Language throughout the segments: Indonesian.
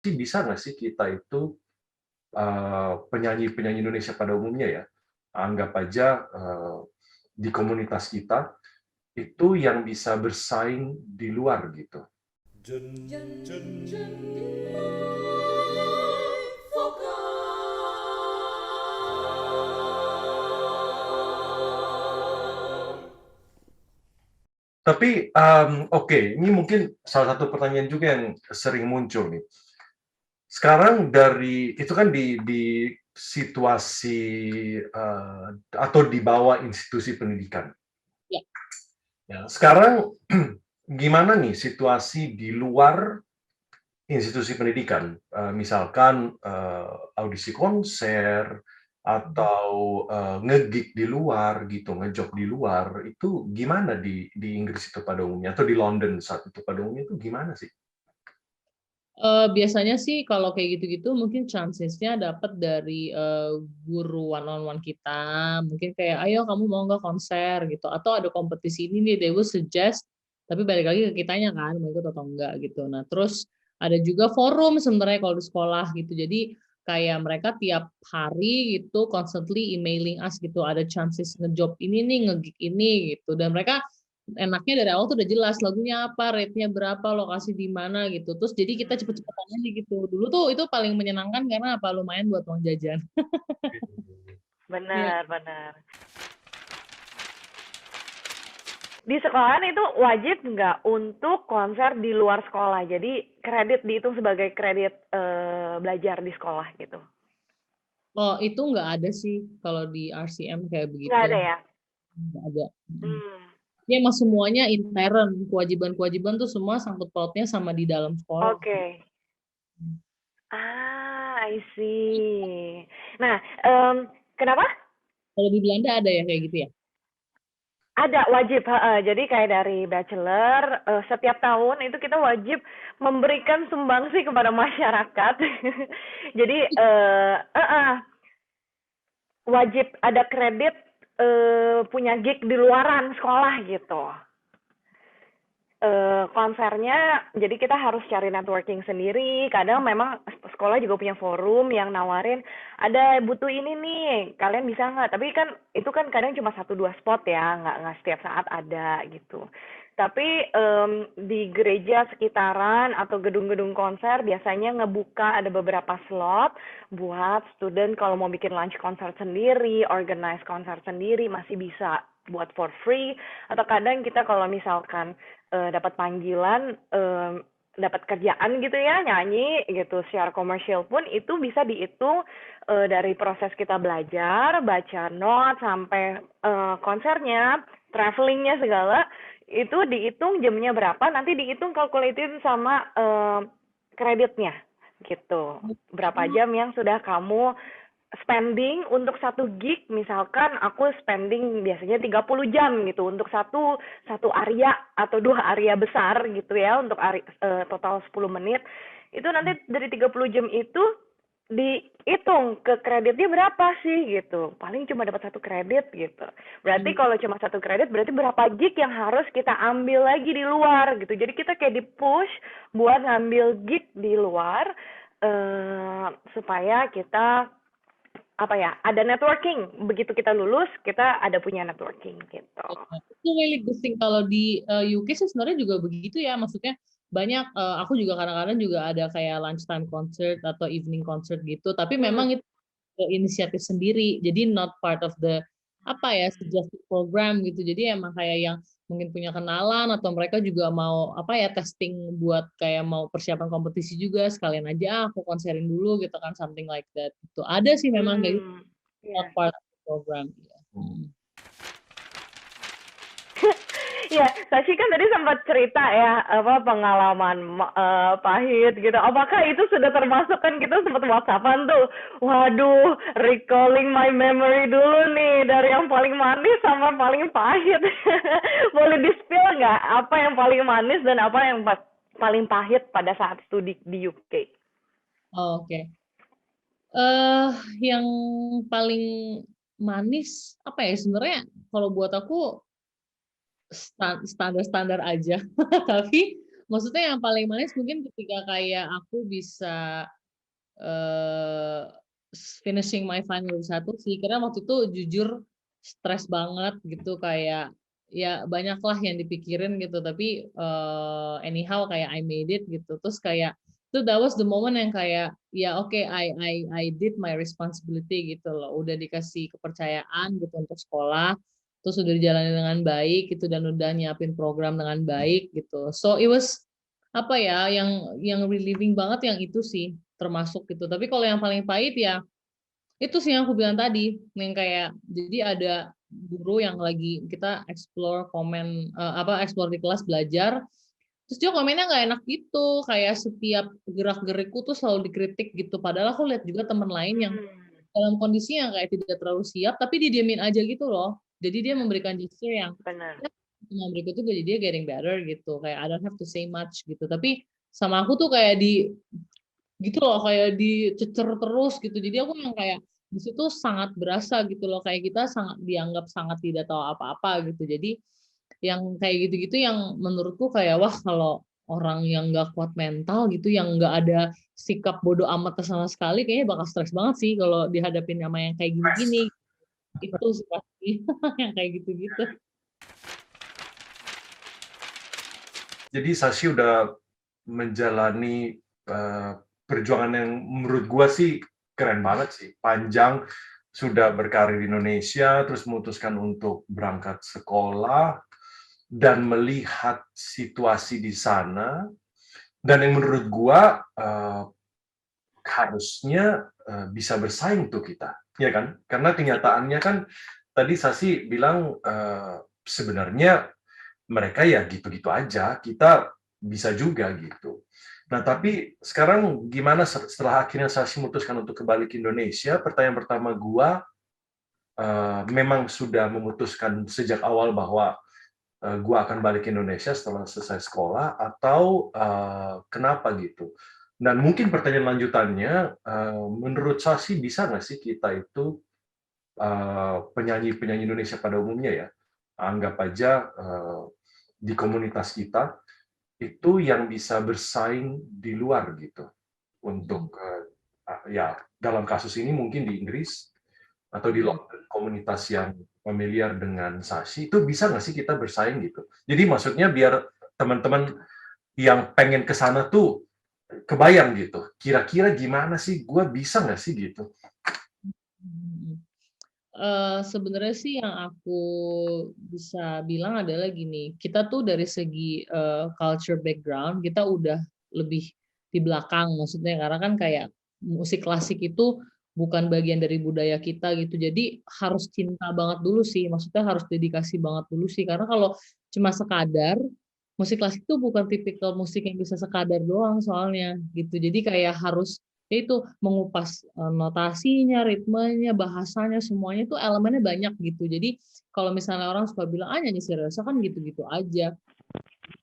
sih bisa nggak sih kita itu penyanyi-penyanyi Indonesia pada umumnya ya, anggap aja di komunitas kita itu yang bisa bersaing di luar gitu. Tapi oke, ini mungkin salah satu pertanyaan juga yang sering muncul nih. Sekarang itu kan di situasi atau di bawah institusi pendidikan. Ya. Ya, sekarang gimana nih situasi di luar institusi pendidikan? Misalkan audisi konser atau nge-gig di luar gitu, ngejob di luar, itu gimana di Inggris itu pada umumnya atau di London saat itu pada umumnya itu gimana sih? Biasanya sih kalau kayak gitu-gitu mungkin chances-nya dapat dari guru one on one kita, mungkin kayak ayo kamu mau nggak konser gitu, atau ada kompetisi ini nih, they will suggest, tapi balik lagi ke kitanya kan mau ikut atau enggak gitu. Nah terus ada juga forum sebenarnya kalau di sekolah gitu, jadi kayak mereka tiap hari gitu constantly emailing us gitu, ada chances ngejob ini nih, ngegig ini gitu, dan mereka enaknya dari awal tuh udah jelas lagunya apa, rate-nya berapa, lokasi di mana gitu. Terus jadi kita cepet-cepetan aja gitu. Dulu tuh itu paling menyenangkan karena apa? Lumayan buat uang jajan. Iya. Benar, benar. Di sekolahan itu wajib nggak untuk konser di luar sekolah? Jadi kredit dihitung sebagai kredit belajar di sekolah gitu? Oh, itu nggak ada sih kalau di RCM kayak Nggak begitu. ada ya? Nggak ada. Hmm. Ini emang semuanya intern. Kewajiban-kewajiban tuh semua sangkut pautnya sama di dalam sekolah. Oke. I see. Nah, kenapa? Kalau di Belanda ada ya kayak gitu ya? Ada wajib, jadi kayak dari bachelor setiap tahun itu kita wajib memberikan sumbangsi kepada masyarakat. Jadi wajib ada kredit punya gig di luaran sekolah gitu. Konsernya jadi kita harus cari networking sendiri. Kadang memang sekolah juga punya forum yang nawarin ada butuh ini nih, kalian bisa nggak? Tapi kan itu kan kadang cuma 1-2 spot ya, nggak setiap saat ada gitu. Tapi di gereja sekitaran atau gedung-gedung konser biasanya ngebuka ada beberapa slot buat student kalau mau bikin lunch konser sendiri, organize konser sendiri masih bisa buat for free. Atau kadang kita kalau misalkan dapat panggilan, dapat kerjaan gitu ya, nyanyi gitu secara komersial pun itu bisa dihitung dari proses kita belajar, baca note sampai konsernya, travelingnya segala itu dihitung jamnya berapa, nanti dihitung calculated sama kreditnya gitu. Berapa jam yang sudah kamu spending untuk satu gig, misalkan aku spending biasanya 30 jam gitu untuk satu area atau 2 area besar gitu ya untuk total 10 menit. Itu nanti dari 30 jam itu dihitung ke kreditnya berapa sih gitu. Paling cuma dapat 1 kredit gitu. Berarti kalau cuma 1 kredit berarti berapa gig yang harus kita ambil lagi di luar gitu. Jadi kita kayak di-push buat ngambil gig di luar supaya kita ada networking. Begitu kita lulus, kita ada punya networking gitu. Itu really good thing. Kalau di UK sih sebenarnya juga begitu ya. Maksudnya banyak, aku juga kadang-kadang juga ada kayak lunchtime concert atau evening concert gitu. Tapi memang itu inisiatif sendiri. Jadi not part of the suggested program gitu. Jadi emang kayak yang mungkin punya kenalan atau mereka juga mau testing buat kayak mau persiapan kompetisi juga sekalian aja aku konserin dulu gitu kan, something like that gitu. Ada sih memang kayak gitu, not Yeah. part of the program. Ya, Sashi kan tadi sempat cerita ya pengalaman pahit gitu. Apakah itu sudah termasuk, kan kita sempat WhatsAppan tuh. Waduh, recalling my memory dulu nih dari yang paling manis sama paling pahit. Boleh di-spill nggak apa yang paling manis dan apa yang paling pahit pada saat studi di UK? Oke. Yang paling manis apa ya sebenarnya kalau buat aku standar-standar aja. Tapi Maksudnya yang paling manis mungkin ketika kayak aku bisa eh finishing my final satu sih, karena waktu itu jujur stres banget gitu kayak ya banyak lah yang dipikirin gitu, tapi anyhow kayak I made it gitu. Terus kayak itu that was the moment yang kayak ya oke, I did my responsibility gitu loh. Udah dikasih kepercayaan gitu untuk sekolah, terus udah dijalani dengan baik gitu dan udah nyiapin program dengan baik gitu. So it was apa ya yang relieving banget yang itu sih termasuk gitu. Tapi kalau yang paling pahit ya itu sih yang aku bilang tadi, yang kayak jadi ada guru yang lagi kita explore komen explore di kelas belajar, terus dia komennya nggak enak gitu, kayak setiap gerak-gerikku tuh selalu dikritik gitu. Padahal aku lihat juga teman lain yang Hmm, dalam kondisi yang kayak tidak terlalu siap, tapi didiemin aja gitu loh. Jadi dia memberikan gesture yang benar. ya, yang berikut tuh jadi dia getting better gitu. Kayak I don't have to say much gitu. Tapi sama aku tuh kayak di gitu loh, kayak dicecer terus gitu. Jadi aku yang kayak di situ sangat berasa gitu loh, kayak kita sangat dianggap sangat tidak tahu apa-apa gitu. Jadi yang kayak gitu-gitu yang menurutku kayak wah kalau orang yang nggak kuat mental gitu, yang nggak ada sikap bodoh amat ke sama sekali, kayaknya bakal stres banget sih kalau dihadapin sama yang kayak gini-gini. Itu sih pasti yang kayak gitu-gitu. Jadi Sashi udah menjalani perjuangan yang menurut gua sih keren banget sih. Panjang, sudah berkarir di Indonesia, terus memutuskan untuk berangkat sekolah dan melihat situasi di sana. Dan yang menurut gua harusnya bisa bersaing tuh kita, ya kan? Karena kenyataannya kan tadi Sasi bilang sebenarnya mereka ya gitu-gitu aja, kita bisa juga gitu. Nah, tapi sekarang gimana setelah akhirnya Sasi memutuskan untuk kembali ke Indonesia? Pertanyaan pertama gua, memang sudah memutuskan sejak awal bahwa gua akan balik ke Indonesia setelah selesai sekolah atau kenapa gitu? Dan mungkin pertanyaan lanjutannya, menurut Sasi bisa nggak sih kita itu penyanyi-penyanyi Indonesia pada umumnya ya, anggap aja di komunitas kita itu yang bisa bersaing di luar gitu untuk ya dalam kasus ini mungkin di Inggris atau di London komunitas yang familiar dengan Sashi itu bisa nggak sih kita bersaing gitu. Jadi maksudnya biar teman-teman yang pengen ke sana tuh kebayang gitu. Kira-kira gimana sih gue bisa nggak sih gitu. Sebenarnya sih yang aku bisa bilang adalah gini, kita tuh dari segi culture background kita udah lebih di belakang, maksudnya karena kan kayak musik klasik itu bukan bagian dari budaya kita gitu. Jadi harus cinta banget dulu sih, maksudnya harus dedikasi banget dulu sih. Karena kalau cuma sekadar musik klasik itu bukan tipikal musik yang bisa sekadar doang soalnya gitu. Jadi kayak harus ya itu mengupas notasinya, ritmenya, bahasanya, semuanya itu elemennya banyak gitu. Jadi kalau misalnya orang suka bilang, ah nyanyi serius kan gitu-gitu aja.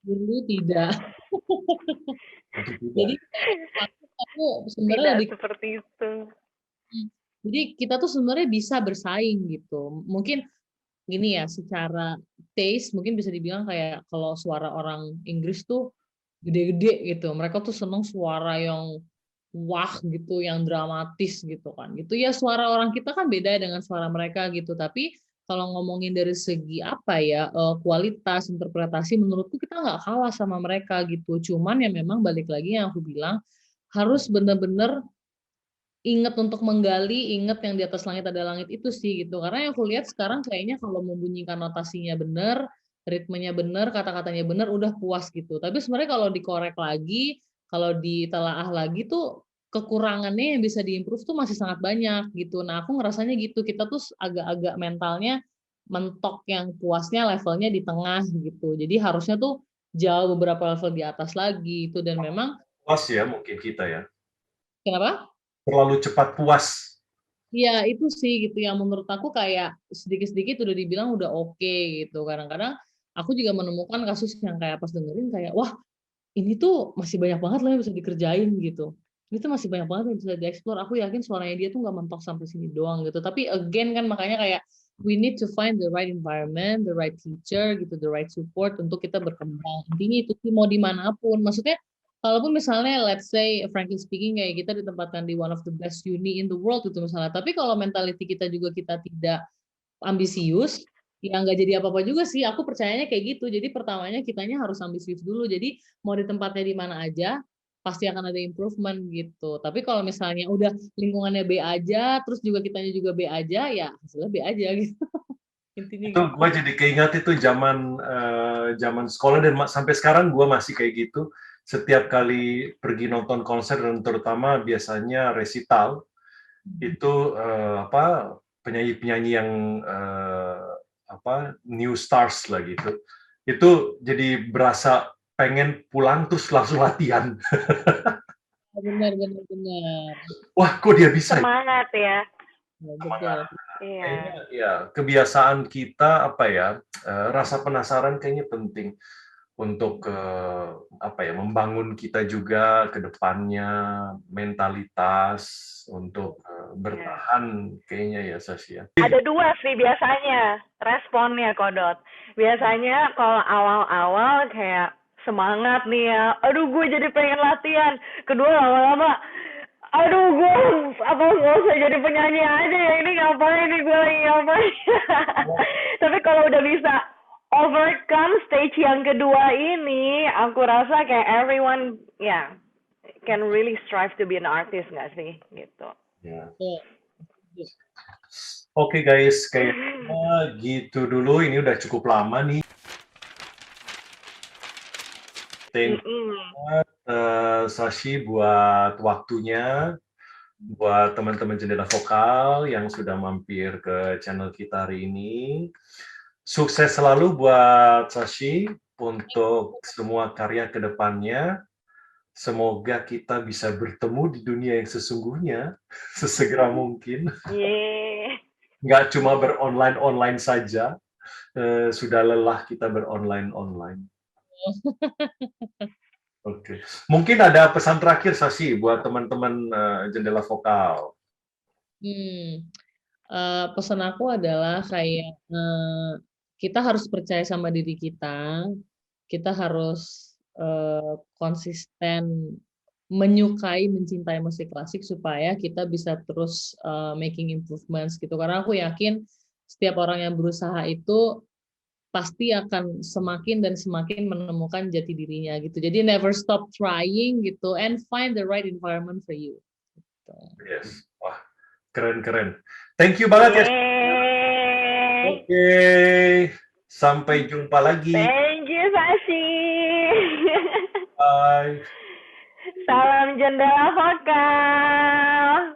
Dulu tidak. Untuk Jadi tidak. aku sebenarnya Tidak lebih seperti itu. jadi kita tuh sebenarnya bisa bersaing gitu. Mungkin gini ya, secara taste mungkin bisa dibilang kayak kalau suara orang Inggris tuh gede-gede gitu. Mereka tuh seneng suara yang wah gitu, yang dramatis gitu kan. Gitu ya suara orang kita kan beda dengan suara mereka gitu. Tapi kalau ngomongin dari segi apa ya kualitas interpretasi, menurutku kita nggak kalah sama mereka gitu. Cuman ya memang balik lagi yang aku bilang harus benar-benar ingat untuk menggali, ingat yang di atas langit ada langit itu sih gitu. Karena yang aku lihat sekarang kayaknya kalau membunyikan notasinya benar, ritmenya benar, kata-katanya benar, udah puas gitu. Tapi sebenarnya kalau dikorek lagi, kalau ditelaah lagi tuh kekurangannya yang bisa diimprove tuh masih sangat banyak gitu. Nah, aku ngerasanya gitu. Kita tuh agak-agak mentalnya mentok yang puasnya levelnya di tengah gitu. Jadi harusnya tuh jauh beberapa level di atas lagi itu dan memang Puas ya mungkin kita ya. kenapa? Terlalu cepat puas. Iya itu sih gitu yang menurut aku kayak sedikit-sedikit udah dibilang udah oke gitu. Kadang-kadang aku juga menemukan kasus yang kayak pas dengerin kayak wah ini tuh masih banyak banget lah yang bisa dikerjain gitu. Ini tuh masih banyak banget yang bisa dieksplor. Aku yakin suaranya dia tuh nggak mentok sampai sini doang gitu. Tapi again kan makanya kayak we need to find the right environment, the right teacher, gitu, the right support untuk kita berkembang. Intinya itu sih, mau dimanapun. Maksudnya, kalaupun misalnya, let's say, frankly speaking, kayak kita ditempatkan di one of the best uni in the world itu misalnya. Tapi kalau mentality kita juga kita tidak ambisius, ya nggak jadi apa-apa juga sih. Aku percayanya kayak gitu. Jadi pertamanya kitanya harus ambisius dulu. Jadi mau di tempatnya di mana aja, pasti akan ada improvement gitu. Tapi kalau misalnya udah lingkungannya B aja, terus juga kitanya juga B aja, ya hasilnya B aja gitu. Intinya Itu gitu. gue jadi keingat itu zaman sekolah dan sampai sekarang gue masih kayak gitu. Setiap kali pergi nonton konser dan terutama biasanya resital itu penyanyi-penyanyi yang new stars lah gitu. Itu jadi berasa pengen pulang terus langsung latihan. Benar, benar, benar. Wah, kok dia bisa? Semangat ya. Ya, betul. Iya. Kayaknya ya kebiasaan kita rasa penasaran kayaknya penting untuk membangun kita juga ke depannya, mentalitas untuk bertahan kayaknya ya Sasha. Ada dua sih biasanya responnya Kodot. Biasanya kalau awal-awal kayak semangat nih ya, aduh gue jadi pengen latihan. Kedua lama-lama, aduh gue nggak usah jadi penyanyi aja ya, ini ngapain nih gue lagi ngapain. Tapi kalau udah bisa overcome stage yang kedua ini, aku rasa kayak everyone can really strive to be an artist nggak sih gitu. Ya. Betul. Oke guys, kayaknya gitu dulu. Ini udah cukup lama nih. Thank you banget Sashi buat waktunya, buat teman-teman Jendela Vokal yang sudah mampir ke channel kita hari ini. Sukses selalu buat Sashi untuk semua karya ke depannya. Semoga kita bisa bertemu di dunia yang sesungguhnya sesegera mungkin. Nggak cuma beronline-online saja. Sudah lelah kita beronline-online. Oke. Mungkin ada pesan terakhir Sashi buat teman-teman Jendela Vokal. Pesan aku adalah kayak kita harus percaya sama diri kita harus konsisten menyukai, mencintai musik klasik supaya kita bisa terus making improvements gitu. Karena aku yakin setiap orang yang berusaha itu pasti akan semakin dan semakin menemukan jati dirinya gitu. Jadi never stop trying gitu and find the right environment for you. Gitu. Yes. Wah, keren-keren. Thank you banget ya. Oke. Sampai jumpa lagi. Thank you Sashi. Bye. Salam Jendela Vokal.